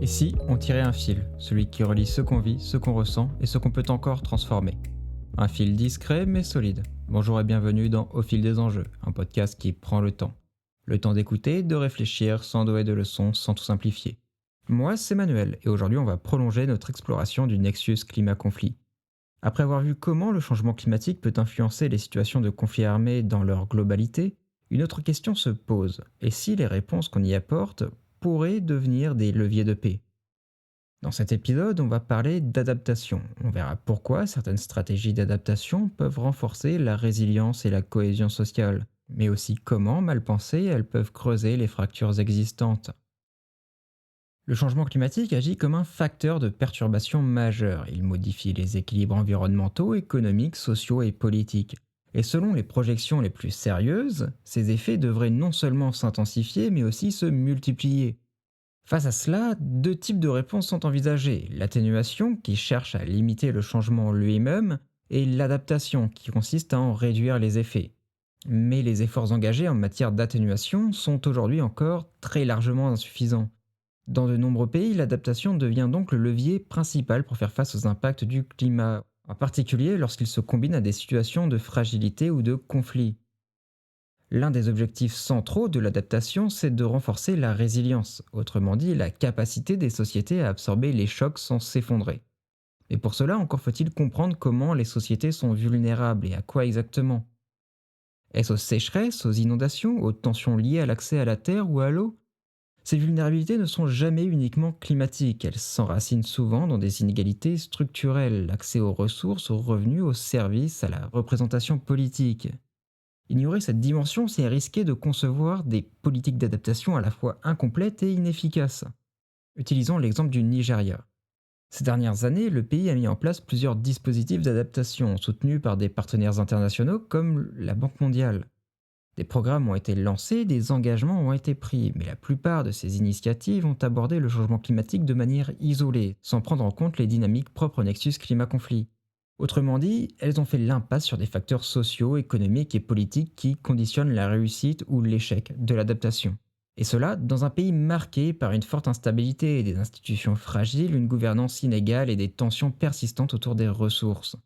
Et si on tirait un fil, celui qui relie ce qu'on vit, ce qu'on ressent et ce qu'on peut encore transformer? Un fil discret mais solide. Bonjour et bienvenue dans Au fil des enjeux, un podcast qui prend le temps. Le temps d'écouter, de réfléchir, sans donner de leçons, sans tout simplifier. Moi, c'est Manuel, et aujourd'hui on va prolonger notre exploration du nexus climat-conflit. Après avoir vu comment le changement climatique peut influencer les situations de conflits armés dans leur globalité, une autre question se pose. Et si les réponses qu'on y apporte pourraient devenir des leviers de paix? Dans cet épisode, on va parler d'adaptation. On verra pourquoi certaines stratégies d'adaptation peuvent renforcer la résilience et la cohésion sociale, mais aussi comment, mal pensées, elles peuvent creuser les fractures existantes. Le changement climatique agit comme un facteur de perturbation majeur. Il modifie les équilibres environnementaux, économiques, sociaux et politiques. Et selon les projections les plus sérieuses, ces effets devraient non seulement s'intensifier, mais aussi se multiplier. Face à cela, deux types de réponses sont envisagées. L'atténuation, qui cherche à limiter le changement lui-même, et l'adaptation, qui consiste à en réduire les effets. Mais les efforts engagés en matière d'atténuation sont aujourd'hui encore très largement insuffisants. Dans de nombreux pays, l'adaptation devient donc le levier principal pour faire face aux impacts du climat, en particulier lorsqu'il se combine à des situations de fragilité ou de conflit. L'un des objectifs centraux de l'adaptation, c'est de renforcer la résilience, autrement dit la capacité des sociétés à absorber les chocs sans s'effondrer. Mais pour cela, encore faut-il comprendre comment les sociétés sont vulnérables et à quoi exactement. Est-ce aux sécheresses, aux inondations, aux tensions liées à l'accès à la terre ou à l'eau? Ces vulnérabilités ne sont jamais uniquement climatiques, elles s'enracinent souvent dans des inégalités structurelles, l'accès aux ressources, aux revenus, aux services, à la représentation politique. Ignorer cette dimension, c'est risquer de concevoir des politiques d'adaptation à la fois incomplètes et inefficaces. Utilisons l'exemple du Nigeria. Ces dernières années, le pays a mis en place plusieurs dispositifs d'adaptation soutenus par des partenaires internationaux comme la Banque mondiale. Des programmes ont été lancés, des engagements ont été pris, mais la plupart de ces initiatives ont abordé le changement climatique de manière isolée, sans prendre en compte les dynamiques propres au nexus climat-conflit. Autrement dit, elles ont fait l'impasse sur des facteurs sociaux, économiques et politiques qui conditionnent la réussite ou l'échec de l'adaptation. Et cela dans un pays marqué par une forte instabilité, des institutions fragiles, une gouvernance inégale et des tensions persistantes autour des ressources.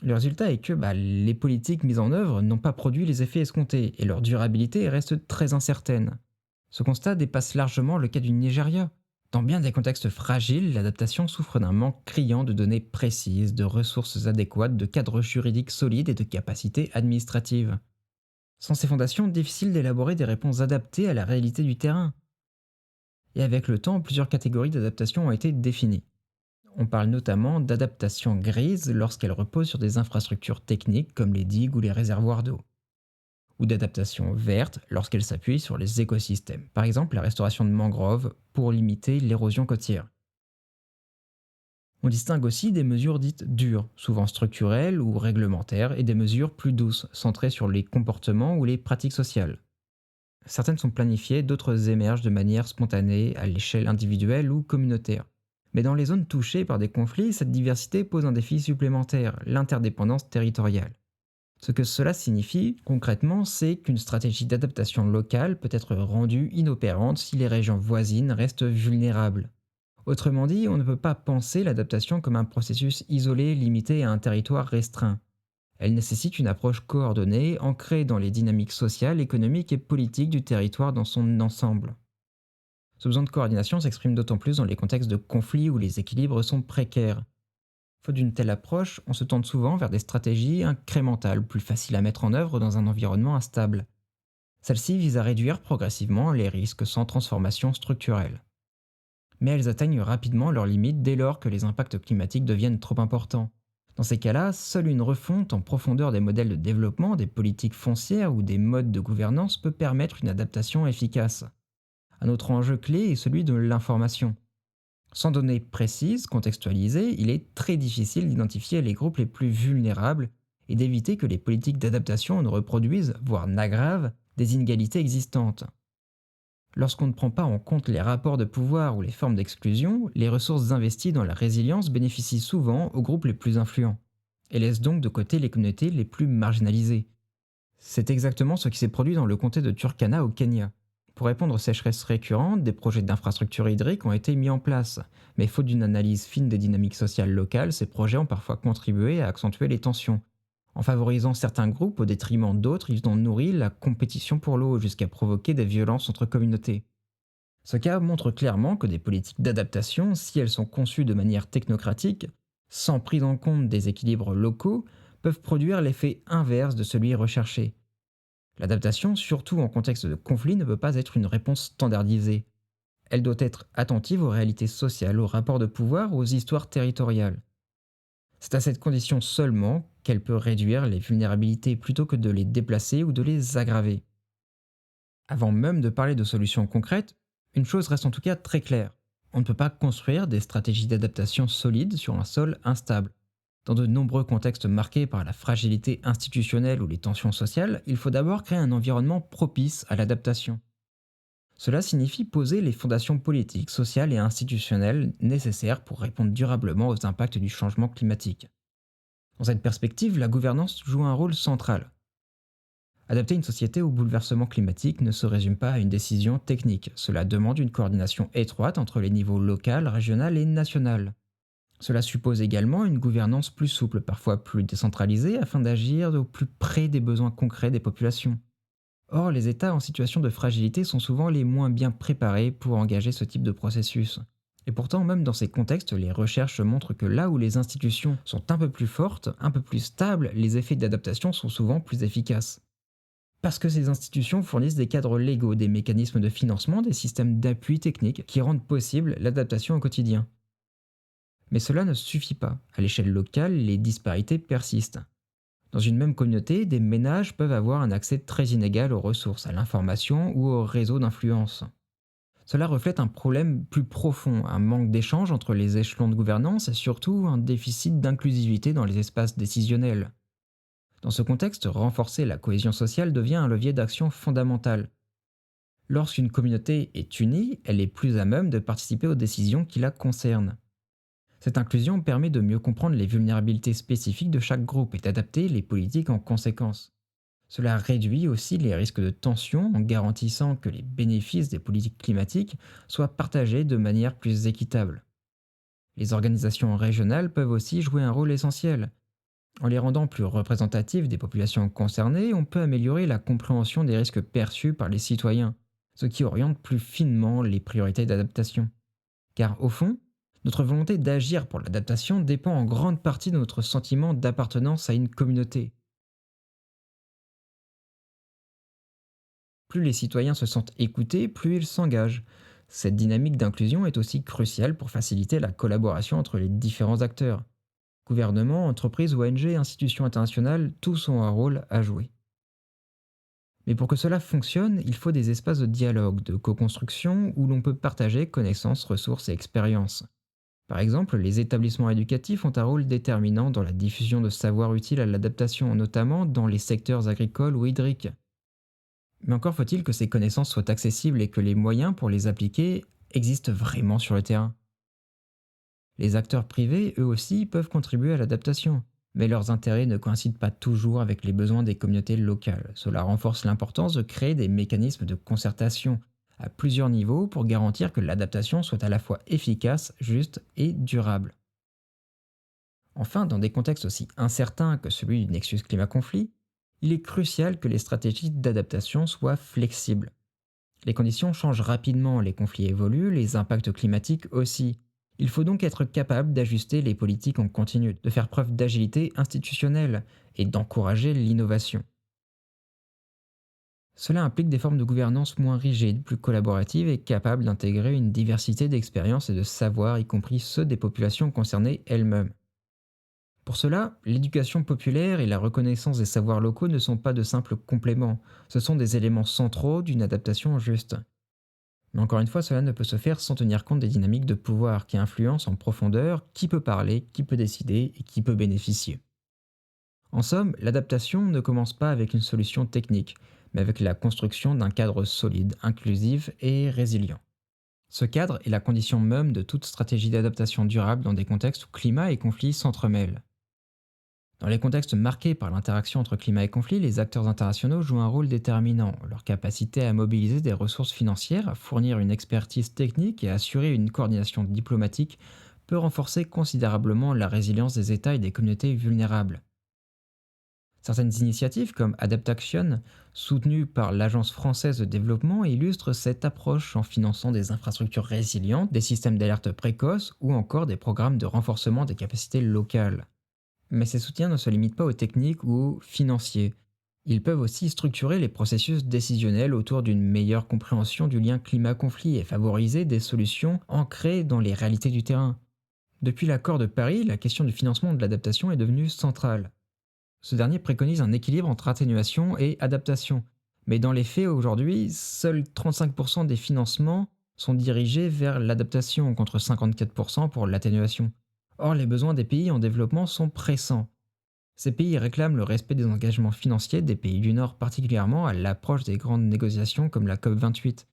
Le résultat est que les politiques mises en œuvre n'ont pas produit les effets escomptés et leur durabilité reste très incertaine. Ce constat dépasse largement le cas du Nigeria. Dans bien des contextes fragiles, l'adaptation souffre d'un manque criant de données précises, de ressources adéquates, de cadres juridiques solides et de capacités administratives. Sans ces fondations, difficile d'élaborer des réponses adaptées à la réalité du terrain. Et avec le temps, plusieurs catégories d'adaptation ont été définies. On parle notamment d'adaptation grise lorsqu'elle repose sur des infrastructures techniques comme les digues ou les réservoirs d'eau, ou d'adaptation verte lorsqu'elle s'appuie sur les écosystèmes, par exemple la restauration de mangroves pour limiter l'érosion côtière. On distingue aussi des mesures dites dures, souvent structurelles ou réglementaires, et des mesures plus douces, centrées sur les comportements ou les pratiques sociales. Certaines sont planifiées, d'autres émergent de manière spontanée à l'échelle individuelle ou communautaire. Mais dans les zones touchées par des conflits, cette diversité pose un défi supplémentaire, l'interdépendance territoriale. Ce que cela signifie concrètement, c'est qu'une stratégie d'adaptation locale peut être rendue inopérante si les régions voisines restent vulnérables. Autrement dit, on ne peut pas penser l'adaptation comme un processus isolé limité à un territoire restreint. Elle nécessite une approche coordonnée, ancrée dans les dynamiques sociales, économiques et politiques du territoire dans son ensemble. Ce besoin de coordination s'exprime d'autant plus dans les contextes de conflits où les équilibres sont précaires. Faute d'une telle approche, on se tourne souvent vers des stratégies incrémentales, plus faciles à mettre en œuvre dans un environnement instable. Celles-ci visent à réduire progressivement les risques sans transformation structurelle. Mais elles atteignent rapidement leurs limites dès lors que les impacts climatiques deviennent trop importants. Dans ces cas-là, seule une refonte en profondeur des modèles de développement, des politiques foncières ou des modes de gouvernance peut permettre une adaptation efficace. Un autre enjeu clé est celui de l'information. Sans données précises, contextualisées, il est très difficile d'identifier les groupes les plus vulnérables et d'éviter que les politiques d'adaptation ne reproduisent, voire n'aggravent, des inégalités existantes. Lorsqu'on ne prend pas en compte les rapports de pouvoir ou les formes d'exclusion, les ressources investies dans la résilience bénéficient souvent aux groupes les plus influents, et laissent donc de côté les communautés les plus marginalisées. C'est exactement ce qui s'est produit dans le comté de Turkana au Kenya. Pour répondre aux sécheresses récurrentes, des projets d'infrastructures hydriques ont été mis en place, mais faute d'une analyse fine des dynamiques sociales locales, ces projets ont parfois contribué à accentuer les tensions. En favorisant certains groupes au détriment d'autres, ils ont nourri la compétition pour l'eau jusqu'à provoquer des violences entre communautés. Ce cas montre clairement que des politiques d'adaptation, si elles sont conçues de manière technocratique, sans prise en compte des équilibres locaux, peuvent produire l'effet inverse de celui recherché. L'adaptation, surtout en contexte de conflit, ne peut pas être une réponse standardisée. Elle doit être attentive aux réalités sociales, aux rapports de pouvoir, aux histoires territoriales. C'est à cette condition seulement qu'elle peut réduire les vulnérabilités plutôt que de les déplacer ou de les aggraver. Avant même de parler de solutions concrètes, une chose reste en tout cas très claire. On ne peut pas construire des stratégies d'adaptation solides sur un sol instable. Dans de nombreux contextes marqués par la fragilité institutionnelle ou les tensions sociales, il faut d'abord créer un environnement propice à l'adaptation. Cela signifie poser les fondations politiques, sociales et institutionnelles nécessaires pour répondre durablement aux impacts du changement climatique. Dans cette perspective, la gouvernance joue un rôle central. Adapter une société au bouleversement climatique ne se résume pas à une décision technique. Cela demande une coordination étroite entre les niveaux local, régional et national. Cela suppose également une gouvernance plus souple, parfois plus décentralisée, afin d'agir au plus près des besoins concrets des populations. Or, les États en situation de fragilité sont souvent les moins bien préparés pour engager ce type de processus. Et pourtant, même dans ces contextes, les recherches montrent que là où les institutions sont un peu plus fortes, un peu plus stables, les effets d'adaptation sont souvent plus efficaces. Parce que ces institutions fournissent des cadres légaux, des mécanismes de financement, des systèmes d'appui technique qui rendent possible l'adaptation au quotidien. Mais cela ne suffit pas. À l'échelle locale, les disparités persistent. Dans une même communauté, des ménages peuvent avoir un accès très inégal aux ressources, à l'information ou aux réseaux d'influence. Cela reflète un problème plus profond, un manque d'échange entre les échelons de gouvernance et surtout un déficit d'inclusivité dans les espaces décisionnels. Dans ce contexte, renforcer la cohésion sociale devient un levier d'action fondamental. Lorsqu'une communauté est unie, elle est plus à même de participer aux décisions qui la concernent. Cette inclusion permet de mieux comprendre les vulnérabilités spécifiques de chaque groupe et d'adapter les politiques en conséquence. Cela réduit aussi les risques de tension en garantissant que les bénéfices des politiques climatiques soient partagés de manière plus équitable. Les organisations régionales peuvent aussi jouer un rôle essentiel. En les rendant plus représentatives des populations concernées, on peut améliorer la compréhension des risques perçus par les citoyens, ce qui oriente plus finement les priorités d'adaptation. Car au fond, notre volonté d'agir pour l'adaptation dépend en grande partie de notre sentiment d'appartenance à une communauté. Plus les citoyens se sentent écoutés, plus ils s'engagent. Cette dynamique d'inclusion est aussi cruciale pour faciliter la collaboration entre les différents acteurs. Gouvernements, entreprises, ONG, institutions internationales, tous ont un rôle à jouer. Mais pour que cela fonctionne, il faut des espaces de dialogue, de co-construction où l'on peut partager connaissances, ressources et expériences. Par exemple, les établissements éducatifs ont un rôle déterminant dans la diffusion de savoirs utiles à l'adaptation, notamment dans les secteurs agricoles ou hydriques. Mais encore faut-il que ces connaissances soient accessibles et que les moyens pour les appliquer existent vraiment sur le terrain. Les acteurs privés, eux aussi, peuvent contribuer à l'adaptation, mais leurs intérêts ne coïncident pas toujours avec les besoins des communautés locales. Cela renforce l'importance de créer des mécanismes de concertation à plusieurs niveaux pour garantir que l'adaptation soit à la fois efficace, juste et durable. Enfin, dans des contextes aussi incertains que celui du Nexus Climat-Conflit, il est crucial que les stratégies d'adaptation soient flexibles. Les conditions changent rapidement, les conflits évoluent, les impacts climatiques aussi. Il faut donc être capable d'ajuster les politiques en continu, de faire preuve d'agilité institutionnelle et d'encourager l'innovation. Cela implique des formes de gouvernance moins rigides, plus collaboratives et capables d'intégrer une diversité d'expériences et de savoirs, y compris ceux des populations concernées elles-mêmes. Pour cela, l'éducation populaire et la reconnaissance des savoirs locaux ne sont pas de simples compléments, ce sont des éléments centraux d'une adaptation juste. Mais encore une fois, cela ne peut se faire sans tenir compte des dynamiques de pouvoir qui influencent en profondeur qui peut parler, qui peut décider et qui peut bénéficier. En somme, l'adaptation ne commence pas avec une solution technique, mais avec la construction d'un cadre solide, inclusif et résilient. Ce cadre est la condition même de toute stratégie d'adaptation durable dans des contextes où climat et conflit s'entremêlent. Dans les contextes marqués par l'interaction entre climat et conflit, les acteurs internationaux jouent un rôle déterminant. Leur capacité à mobiliser des ressources financières, à fournir une expertise technique et à assurer une coordination diplomatique peut renforcer considérablement la résilience des États et des communautés vulnérables. Certaines initiatives comme Adaptation, soutenues par l'Agence française de développement, illustrent cette approche en finançant des infrastructures résilientes, des systèmes d'alerte précoces ou encore des programmes de renforcement des capacités locales. Mais ces soutiens ne se limitent pas aux techniques ou aux financiers. Ils peuvent aussi structurer les processus décisionnels autour d'une meilleure compréhension du lien climat-conflit et favoriser des solutions ancrées dans les réalités du terrain. Depuis l'accord de Paris, la question du financement de l'adaptation est devenue centrale. Ce dernier préconise un équilibre entre atténuation et adaptation. Mais dans les faits, aujourd'hui, seuls 35% des financements sont dirigés vers l'adaptation, contre 54% pour l'atténuation. Or, les besoins des pays en développement sont pressants. Ces pays réclament le respect des engagements financiers des pays du Nord, particulièrement à l'approche des grandes négociations comme la COP28.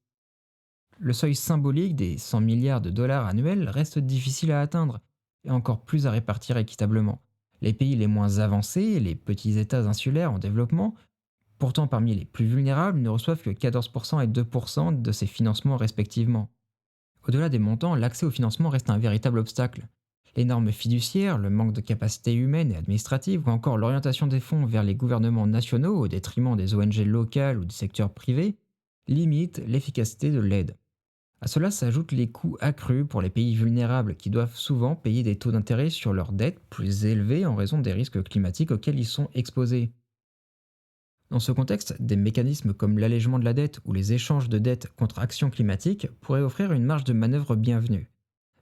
Le seuil symbolique des 100 milliards de dollars annuels reste difficile à atteindre, et encore plus à répartir équitablement. Les pays les moins avancés, les petits États insulaires en développement, pourtant parmi les plus vulnérables, ne reçoivent que 14% et 2% de ces financements respectivement. Au-delà des montants, l'accès au financement reste un véritable obstacle. Les normes fiduciaires, le manque de capacité humaine et administrative, ou encore l'orientation des fonds vers les gouvernements nationaux au détriment des ONG locales ou du secteur privé, limitent l'efficacité de l'aide. À cela s'ajoutent les coûts accrus pour les pays vulnérables qui doivent souvent payer des taux d'intérêt sur leurs dettes plus élevés en raison des risques climatiques auxquels ils sont exposés. Dans ce contexte, des mécanismes comme l'allègement de la dette ou les échanges de dettes contre action climatique pourraient offrir une marge de manœuvre bienvenue.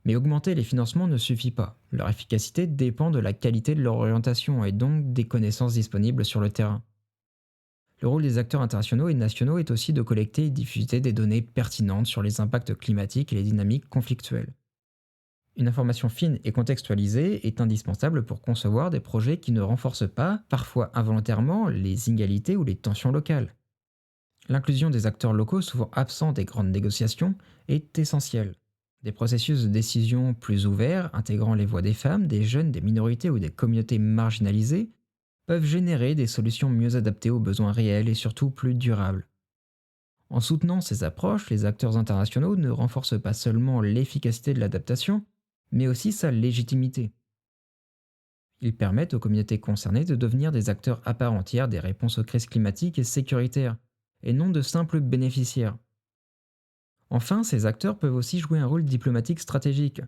Mais augmenter les financements ne suffit pas. Leur efficacité dépend de la qualité de leur orientation et donc des connaissances disponibles sur le terrain. Le rôle des acteurs internationaux et nationaux est aussi de collecter et diffuser des données pertinentes sur les impacts climatiques et les dynamiques conflictuelles. Une information fine et contextualisée est indispensable pour concevoir des projets qui ne renforcent pas, parfois involontairement, les inégalités ou les tensions locales. L'inclusion des acteurs locaux, souvent absents des grandes négociations, est essentielle. Des processus de décision plus ouverts, intégrant les voix des femmes, des jeunes, des minorités ou des communautés marginalisées, peuvent générer des solutions mieux adaptées aux besoins réels et surtout plus durables. En soutenant ces approches, les acteurs internationaux ne renforcent pas seulement l'efficacité de l'adaptation, mais aussi sa légitimité. Ils permettent aux communautés concernées de devenir des acteurs à part entière des réponses aux crises climatiques et sécuritaires, et non de simples bénéficiaires. Enfin, ces acteurs peuvent aussi jouer un rôle diplomatique stratégique.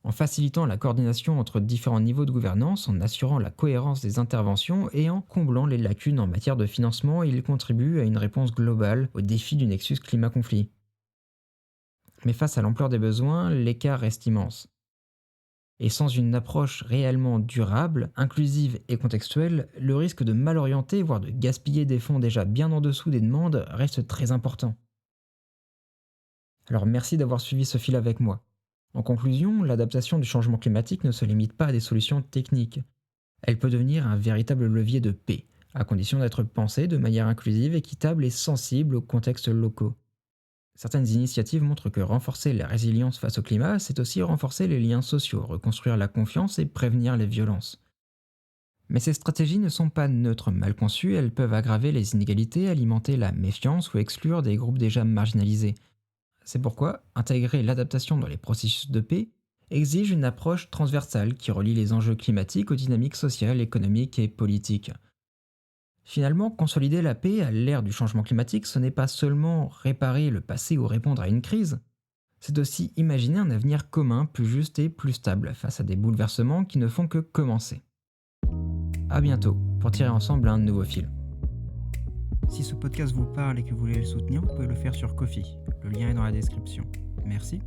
En facilitant la coordination entre différents niveaux de gouvernance, en assurant la cohérence des interventions et en comblant les lacunes en matière de financement, ils contribuent à une réponse globale au défi du nexus climat-conflit. Mais face à l'ampleur des besoins, l'écart reste immense. Et sans une approche réellement durable, inclusive et contextuelle, le risque de mal orienter, voire de gaspiller des fonds déjà bien en dessous des demandes, reste très important. Alors merci d'avoir suivi ce fil avec moi. En conclusion, l'adaptation du changement climatique ne se limite pas à des solutions techniques. Elle peut devenir un véritable levier de paix, à condition d'être pensée de manière inclusive, équitable et sensible aux contextes locaux. Certaines initiatives montrent que renforcer la résilience face au climat, c'est aussi renforcer les liens sociaux, reconstruire la confiance et prévenir les violences. Mais ces stratégies ne sont pas neutres. Mal conçues, elles peuvent aggraver les inégalités, alimenter la méfiance ou exclure des groupes déjà marginalisés. C'est pourquoi intégrer l'adaptation dans les processus de paix exige une approche transversale qui relie les enjeux climatiques aux dynamiques sociales, économiques et politiques. Finalement, consolider la paix à l'ère du changement climatique, ce n'est pas seulement réparer le passé ou répondre à une crise, c'est aussi imaginer un avenir commun plus juste et plus stable face à des bouleversements qui ne font que commencer. A bientôt pour tirer ensemble un nouveau fil. Si ce podcast vous parle et que vous voulez le soutenir, vous pouvez le faire sur Ko-fi. Le lien est dans la description. Merci.